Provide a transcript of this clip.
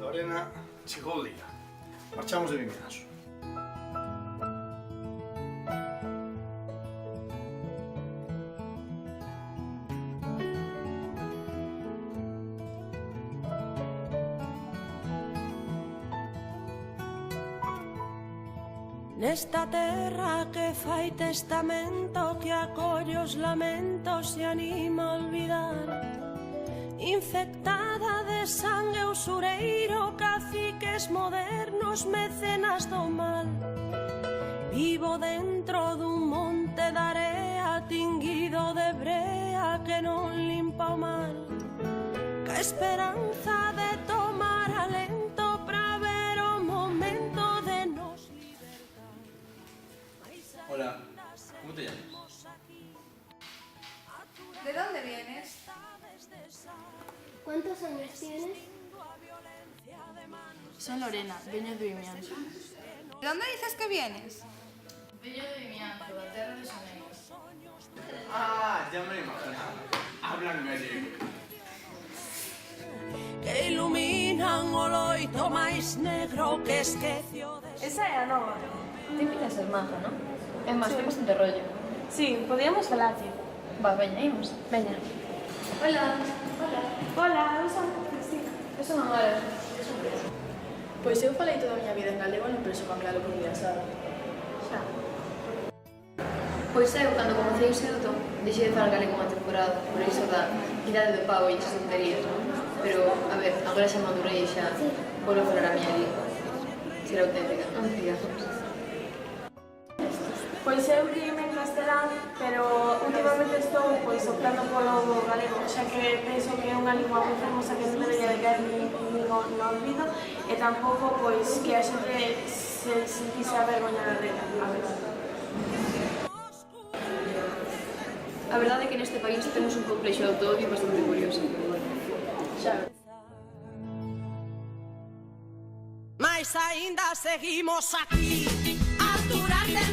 Lorena, chegou o día. Marchamos de Vimianzo. Nesta terra que fai testamento, que acolle os lamentos e anima a olvidar, infectada de sangue usureiro, caciques modernos, mecenas do mal. Vivo dentro dun monte de area tinguido de brea que non limpa o mal, ca esperanza de tomar alento pra ver o momento de nos libertar. Hola, ¿cómo te llamas? ¿De dónde vienes? ¿Cuántos años tienes? Son Lorena, veño de Vimianzo. ¿De dónde dices que vienes? Veño de Vimianzo, da terra de Xaneiro. Ah, ya me lo imaginaba. Hablan gallego. Que iluminan o loito máis negro que esquecio de... Esa é a nova. Ti viñas ser maja, non? É máis, foi bastante rollo. Sí, podíamos falar, tío. Va, veña, imos. Veña. Hola. Hola, eu son Cristina. Eu son Amara. Pois eu falei toda a miña vida en galego, non penso cambiálo por viaxar. Xa. Pois eu, cando comecei o instituto, deixei de falar galego unha temporada, por iso da idade do pavo e esas tonterías, non? Pero, a ver, agora xa madurei e xa volvo a falar a miña lingua. Ser auténtica, non digamos. Pois eu criime en castelán, pero últimamente estou optando polo galego, xa que penso que é unha lingua moi fermosa que non debería de caer no olvido e tampouco que a xente se sentise avergoñada dela, a verdade. A verdade é que neste país temos un complexo de autoodio bastante curioso. Xa. Mas ainda seguimos aquí, a durar del